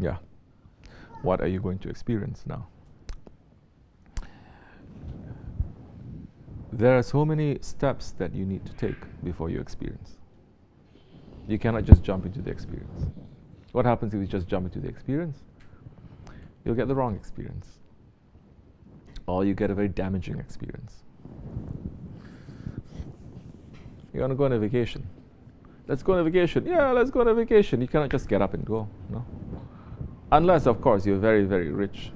Yeah. What are you going to experience now? There are so many steps that you need to take before you experience. You cannot just jump into the experience. What happens if you just jump into the experience? You'll get the wrong experience. Or you get a very damaging experience. You want to go on a vacation. Let's go on a vacation. Yeah, let's go on a vacation. You cannot just get up and go. No. Unless, of course, you're very, very rich.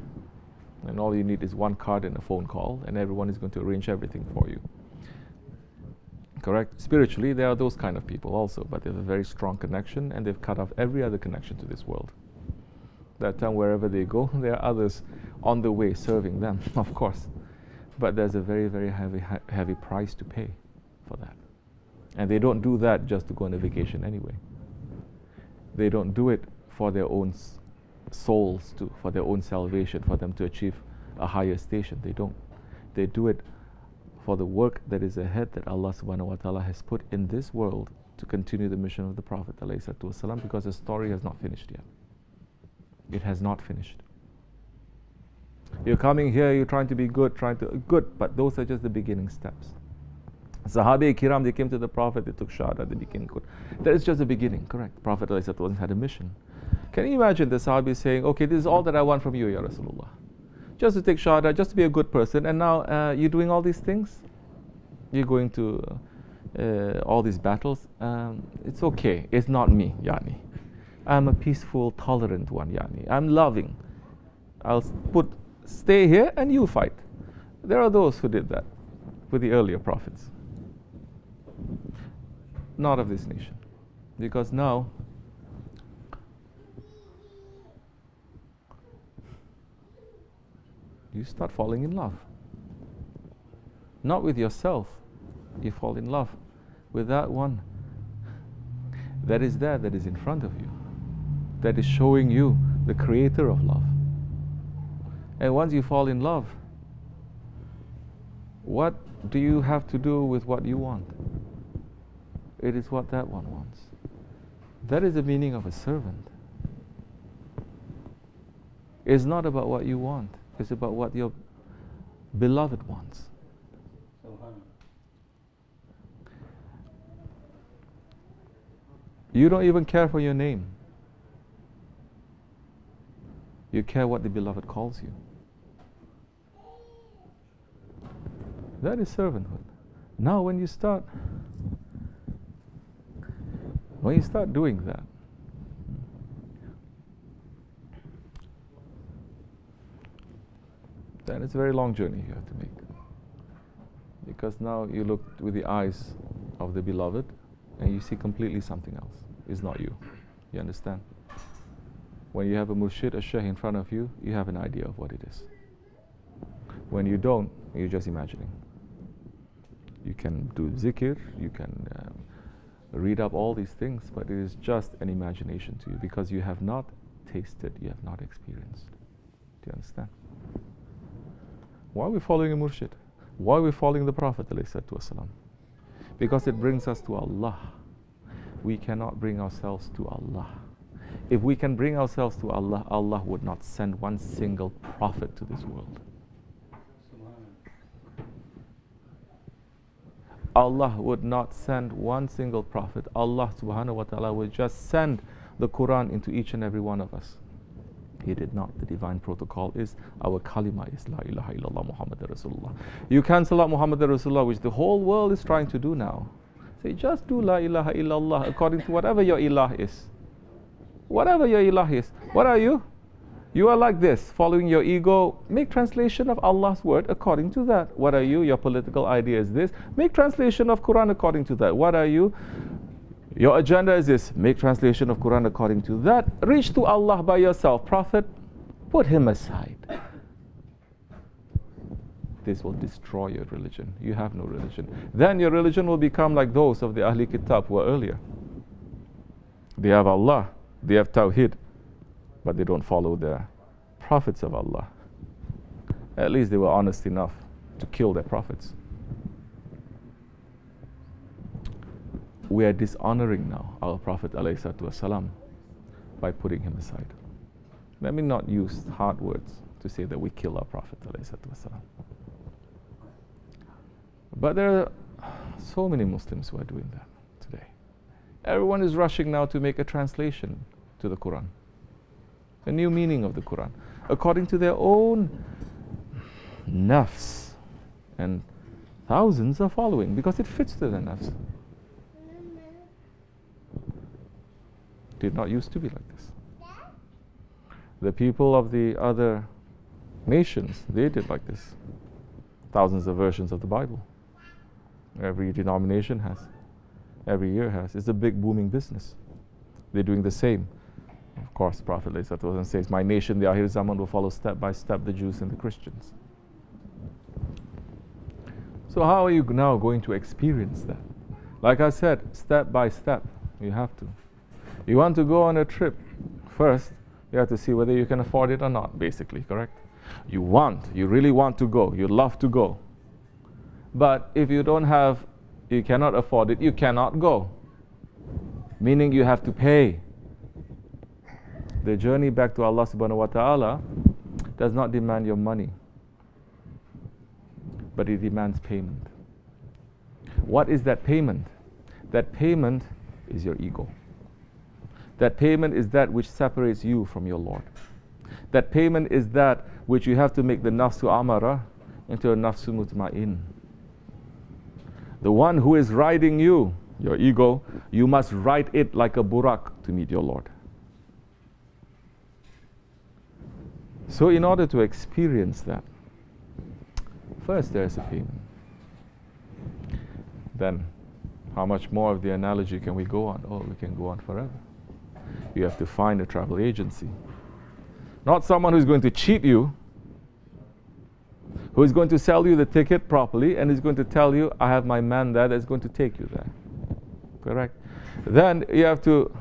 And all you need is one card and a phone call, and everyone is going to arrange everything for you. Correct? Spiritually, there are those kind of people also, but they have a very strong connection, and they've cut off every other connection to this world. That time, wherever they go, there are others on the way serving them, of course. But there's a very, very heavy price to pay for that. And they don't do that just to go on a vacation anyway. They don't do it for their own souls, for their own salvation, for them to achieve a higher station. They don't. They do it for the work that is ahead that Allah subhanahu wa ta'ala has put in this world to continue the mission of the Prophet ﷺ, because the story has not finished yet. It has not finished. You're coming here, you're trying to be good, but those are just the beginning steps. Sahabi Kiram, they came to the Prophet, they took Shahada, they became good. That is just the beginning, correct? Prophet ﷺ had a mission. Can you imagine the Sahabi saying, okay, this is all that I want from you, Ya Rasulullah. Just to take Shahada, just to be a good person, and now you're doing all these things? You're going to all these battles? It's okay, it's not me, Yani. I'm a peaceful, tolerant one, Yani. I'm loving. I'll stay here and you fight. There are those who did that with the earlier prophets. Not of this nation. Because now, you start falling in love. Not with yourself. You fall in love with that one that is there, that is in front of you, that is showing you the creator of love. And once you fall in love, what do you have to do with what you want? It is what that one wants. That is the meaning of a servant. It's not about what you want. It's about what your beloved wants. You don't even care for your name. You care what the beloved calls you. That is servanthood. Now when you start doing that, then it's a very long journey you have to make. Because now you look with the eyes of the beloved and you see completely something else. It's not you. You understand? When you have a murshid, a shaykh in front of you, you have an idea of what it is. When you don't, you're just imagining. You can do zikr, you can read up all these things, but it is just an imagination to you because you have not tasted, you have not experienced. Do you understand? Why are we following a murshid? Why are we following the Prophet ﷺ? Because it brings us to Allah. We cannot bring ourselves to Allah. If we can bring ourselves to Allah, Allah would not send one single prophet to this world. Allah would not send one single prophet. Allah subhanahu wa ta'ala would just send the Quran into each and every one of us. He did not. The divine protocol is, our kalima is La ilaha illallah Muhammad Rasulullah. You cancel out Muhammad Rasulullah, which the whole world is trying to do now. Say, just do La ilaha illallah according to whatever your ilah is. Whatever your ilah is. What are you? You are like this, following your ego. Make translation of Allah's word according to that. What are you? Your political idea is this. Make translation of Quran according to that. What are you? Your agenda is this. Make translation of Quran according to that. Reach to Allah by yourself. Prophet, put him aside. This will destroy your religion. You have no religion. Then your religion will become like those of the Ahli Kitab who were earlier. They have Allah. They have Tawheed. But they don't follow the prophets of Allah. At least they were honest enough to kill their prophets. We are dishonoring now our Prophet ﷺ by putting him aside. Let me not use hard words to say that we kill our Prophet ﷺ. But there are so many Muslims who are doing that today. Everyone is rushing now to make a translation to the Quran, a new meaning of the Quran, according to their own nafs. And thousands are following because it fits to their nafs. Did not used to be like this. The people of the other nations, they did like this. Thousands of versions of the Bible. Every denomination has. Every year has. It's a big booming business. They're doing the same. Of course, Prophet ﷺ says, my nation, the Akhir Zaman, will follow step by step the Jews and the Christians. So how are you now going to experience that? Like I said, step by step, you have to. You want to go on a trip, first, you have to see whether you can afford it or not, basically, correct? You really want to go, you love to go. But if you cannot afford it, you cannot go. Meaning you have to pay. The journey back to Allah subhanahu wa ta'ala does not demand your money, but it demands payment. What is that payment? That payment is your ego. That payment is that which separates you from your Lord. That payment is that which you have to make the nafsu amara into a nafsu mutma'in. The one who is riding you, your ego, you must ride it like a burak to meet your Lord. So in order to experience that, first there is a payment. Then, how much more of the analogy can we go on? Oh, we can go on forever. You have to find a travel agency. Not someone who's going to cheat you, who is going to sell you the ticket properly and is going to tell you, I have my man there that's going to take you there. Correct? Then you have to,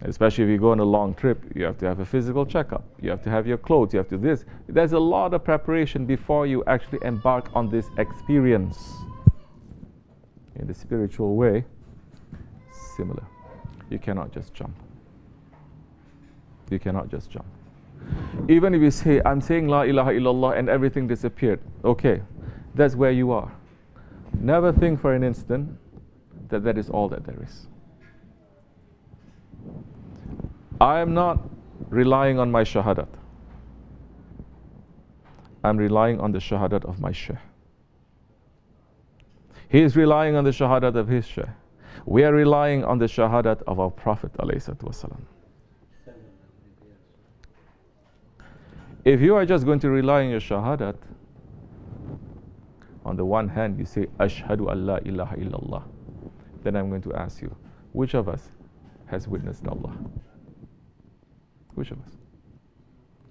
especially if you go on a long trip, you have to have a physical checkup. You have to have your clothes, you have to this. There's a lot of preparation before you actually embark on this experience. In the spiritual way, similar. You cannot just jump. You cannot just jump. Even if you say, I'm saying La ilaha illallah and everything disappeared. Okay, that's where you are. Never think for an instant that that is all that there is. I am not relying on my shahadat. I'm relying on the shahadat of my Shaykh. He is relying on the shahadat of his Shaykh. We are relying on the shahadat of our Prophet ﷺ. If you are just going to rely on your shahadat, on the one hand you say, Ashhadu an la ilaha illallah. Then I'm going to ask you, which of us has witnessed Allah? Which of us?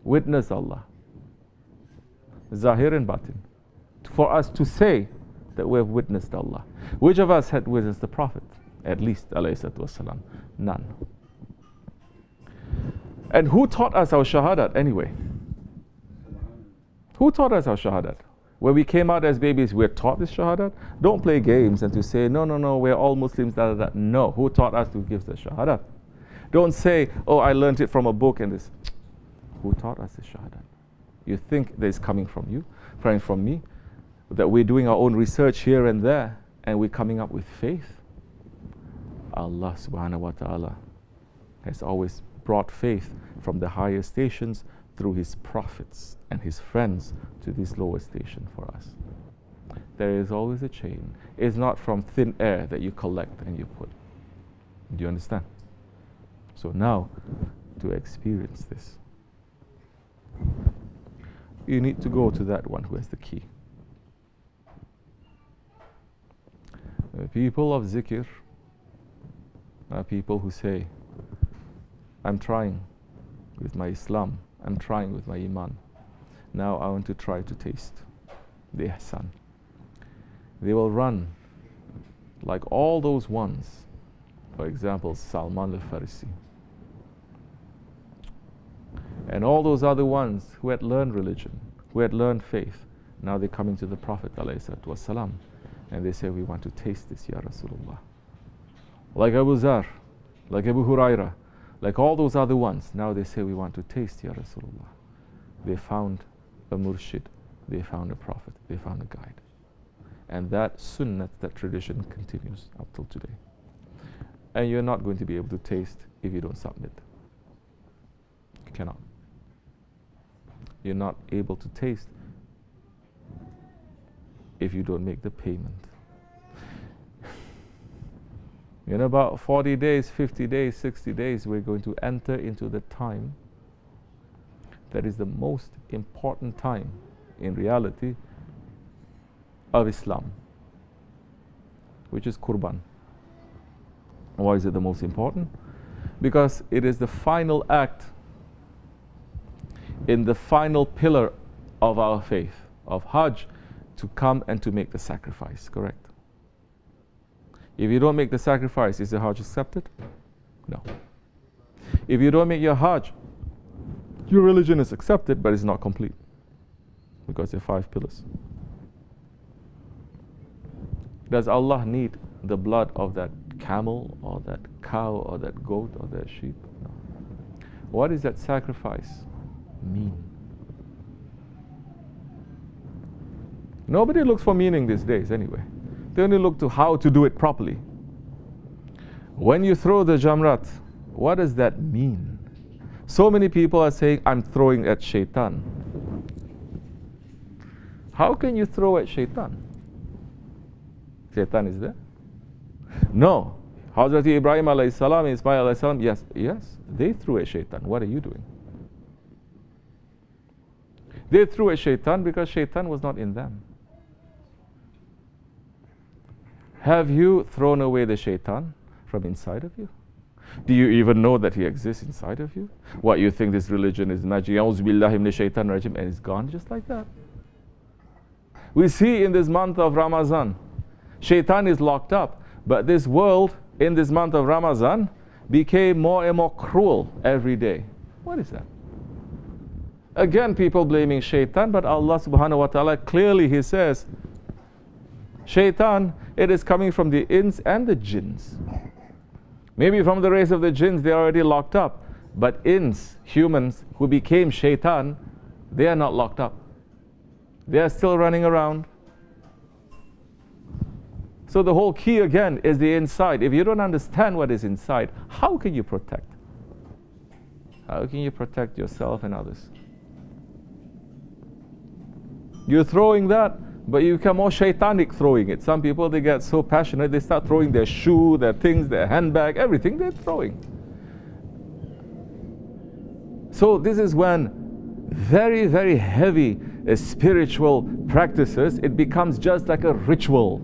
Witness Allah. Zahir and batin. For us to say that we have witnessed Allah. Which of us had witnessed the Prophet? At least, alayhi wasalam. None. And who taught us our shahadat anyway? Who taught us our shahadat? When we came out as babies, we're taught this shahadat? Don't play games and to say, no, we're all Muslims, da. No, who taught us to give the shahadat? Don't say, oh, I learned it from a book and this. Who taught us this shahadat? You think that it's coming from you, from me, that we're doing our own research here and there, and we're coming up with faith? Allah subhanahu wa ta'ala has always brought faith from the higher stations through his prophets and his friends to this lower station for us. There is always a chain. It's not from thin air that you collect and you put. Do you understand? So now, to experience this, you need to go to that one who has the key. The people of zikr are people who say, I'm trying with my Islam, I'm trying with my Iman. Now I want to try to taste the ihsan. They will run like all those ones. For example, Salman al-Farisi. And all those other ones who had learned religion, who had learned faith. Now they're coming to the Prophet ﷺ, and they say, we want to taste this, Ya Rasulullah. Like Abu Zar, like Abu Huraira, Like all those other ones, now they say we want to taste Ya Rasulullah. They found a murshid, they found a prophet, they found a guide. And that sunnah, that tradition continues up till today. And you're not going to be able to taste if you don't submit. You cannot. You're not able to taste if you don't make the payment. In about 40 days, 50 days, 60 days, we're going to enter into the time that is the most important time in reality of Islam, which is Qurban. Why is it the most important? Because it is the final act in the final pillar of our faith, of Hajj, to come and to make the sacrifice, correct? If you don't make the sacrifice, is the Hajj accepted? No. If you don't make your Hajj, your religion is accepted, but it's not complete, because there are 5 pillars. Does Allah need the blood of that camel or that cow or that goat or that sheep? No. What does that sacrifice mean? Nobody looks for meaning these days anyway. They only look to how to do it properly. When you throw the jamrat, what does that mean? So many people are saying, I'm throwing at Shaitaan. How can you throw at Shaitaan? Shaitaan is there? No. Hazrat Ibrahim alayhi salam, Ismail alayhi salam, yes, they threw at Shaitaan. What are you doing? They threw at Shaitaan because Shaitaan was not in them. Have you thrown away the Shaitaan from inside of you? Do you even know that he exists inside of you? What, you think this religion is magic, and it's gone just like that? We see in this month of Ramadan, Shaitaan is locked up, but this world in this month of Ramadan became more and more cruel every day. What is that? Again, people blaming Shaitaan, but Allah subhanahu wa ta'ala clearly, He says, Shaitaan, it is coming from the ins and the jinns. Maybe from the race of the jinns, they are already locked up. But ins, humans who became Shaitaan, they are not locked up. They are still running around. So the whole key again is the inside. If you don't understand what is inside, how can you protect? How can you protect yourself and others? You're throwing that, but you become more shaitanic throwing it. Some people, they get so passionate, they start throwing their shoe, their things, their handbag, everything they're throwing. So this is when very, very heavy spiritual practices, it becomes just like a ritual.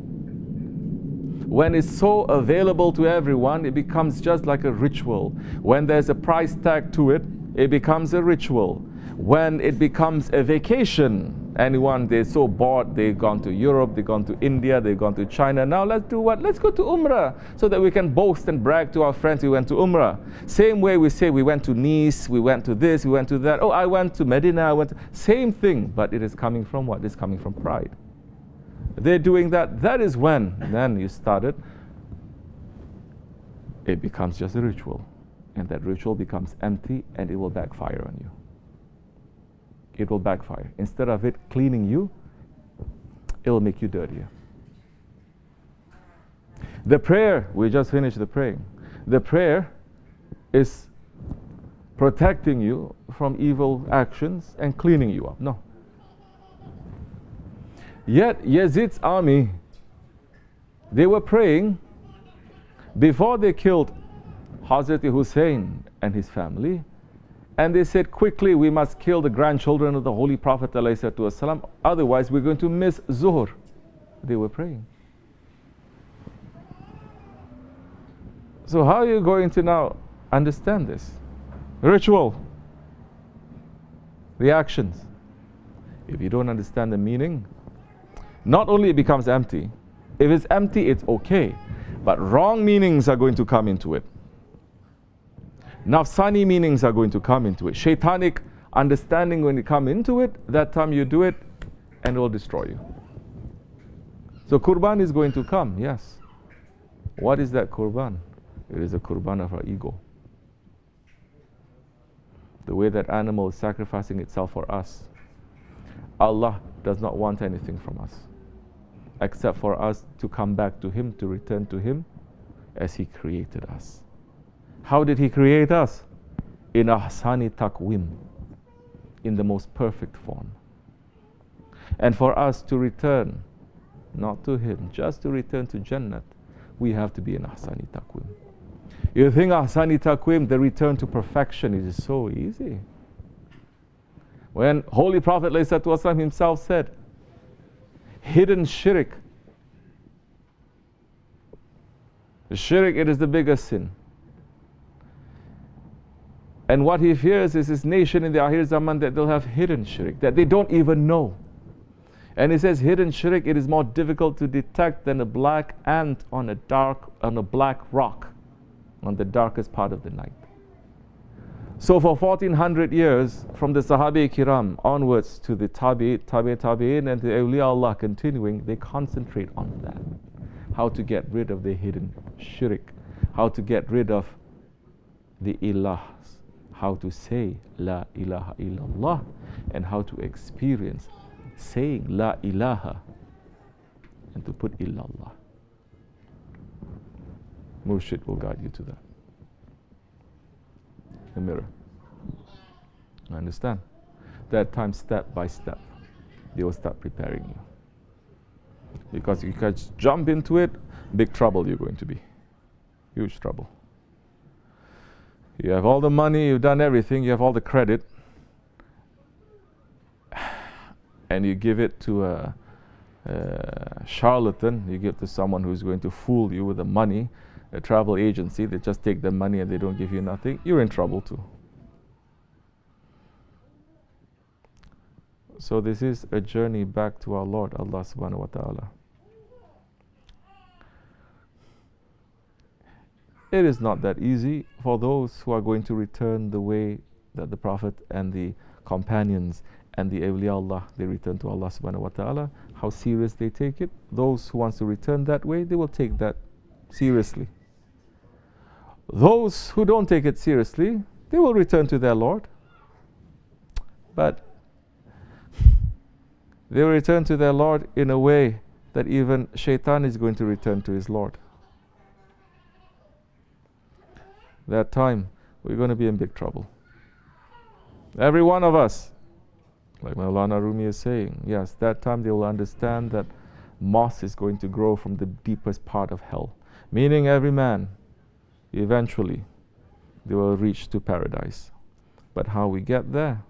When it's so available to everyone, it becomes just like a ritual. When there's a price tag to it, it becomes a ritual. When it becomes a vacation, anyone, they're so bored, they've gone to Europe, they've gone to India, they've gone to China. Now let's do what? Let's go to Umrah, so that we can boast and brag to our friends we went to Umrah. Same way we say we went to Nice, we went to this, we went to that. Oh, I went to Medina, I went to... Same thing, but it is coming from what? It's coming from pride. They're doing that. That is when then you started. It becomes just a ritual. And that ritual becomes empty and it will backfire on you. It will backfire. Instead of it cleaning you, it will make you dirtier. The prayer, we just finished the praying. The prayer is protecting you from evil actions and cleaning you up. No. Yet Yazid's army, they were praying before they killed Hazrat Hussein and his family, and they said, quickly we must kill the grandchildren of the Holy Prophet ﷺ, otherwise we're going to miss Zuhr. They were praying. So how are you going to now understand this? Ritual, the actions. If you don't understand the meaning, not only it becomes empty, if it's empty, it's okay, but wrong meanings are going to come into it. Nafsani meanings are going to come into it. Shaitanic understanding when you come into it, that time you do it, and it will destroy you. So Qurban is going to come, yes. What is that Qurban? It is a Qurban of our ego. the way that animal is sacrificing itself for us. Allah does not want anything from us except for us to come back to Him, to return to Him as He created us. How did He create us? In ahsani taqwim, in the most perfect form. And for us to return, not to Him, just to return to Jannat, we have to be in ahsani taqwim. You think ahsani taqwim, the return to perfection, is so easy. When Holy Prophet ﷺ himself said, hidden shirk, the shirk, it is the biggest sin. And what he fears is his nation in the Akhir Zaman, that they'll have hidden shirk, that they don't even know. And he says hidden shirk, it is more difficult to detect than a black ant on a black rock on the darkest part of the night. So for 1400 years, from the Sahabi Kiram onwards to the Tabi'in and the Awliya Allah continuing, they concentrate on that. How to get rid of the hidden shirk, how to get rid of the ilahs, how to say La ilaha illallah, and how to experience saying La ilaha and to put illallah. Murshid will guide you to that. The mirror. I understand. That time, step by step, they will start preparing you. Because if you can jump into it, big trouble you're going to be. Huge trouble. You have all the money, you've done everything, you have all the credit, and you give it to a charlatan, you give to someone who's going to fool you with the money, a travel agency, they just take the money and they don't give you nothing, you're in trouble too. So this is a journey back to our Lord, Allah subhanahu wa ta'ala. It is not that easy for those who are going to return the way that the Prophet and the companions and the awliya Allah, they return to Allah subhanahu wa ta'ala, how serious they take it. Those who want to return that way, they will take that seriously. Those who don't take it seriously, they will return to their Lord. But they will return to their Lord in a way that even Shaitaan is going to return to his Lord. That time, we're going to be in big trouble. Every one of us, like Maulana Rumi is saying, yes, that time they will understand that moss is going to grow from the deepest part of hell. Meaning every man, eventually, they will reach to paradise. But how we get there?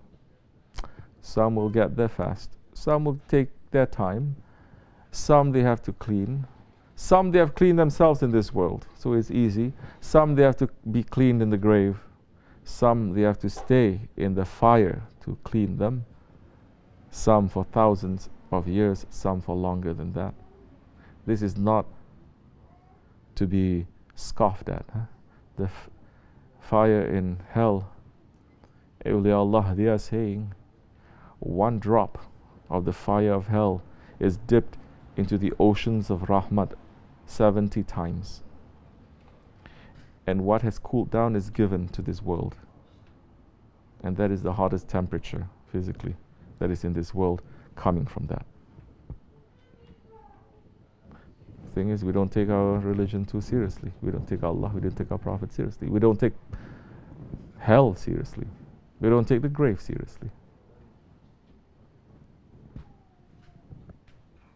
Some will get there fast. Some will take their time. Some they have to clean. Some they have cleaned themselves in this world, so it's easy. Some they have to be cleaned in the grave. Some they have to stay in the fire to clean them. Some for thousands of years, some for longer than that. This is not to be scoffed at. The fire in hell, awliya Allah, they are saying, one drop of the fire of hell is dipped into the oceans of Rahmat 70 times. And what has cooled down is given to this world. And that is the hottest temperature physically that is in this world coming from that. The thing is, we don't take our religion too seriously. We don't take Allah, we don't take our Prophet seriously. We don't take hell seriously. We don't take the grave seriously.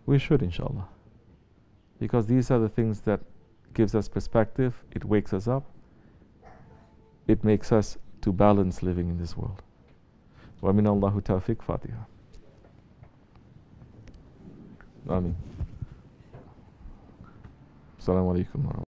We should, inshallah. Because these are the things that gives us perspective, it wakes us up, it makes us to balance living in this world. Wa min Allahu tawfiq. Fatiha. Ameen. Assalamu alaikum.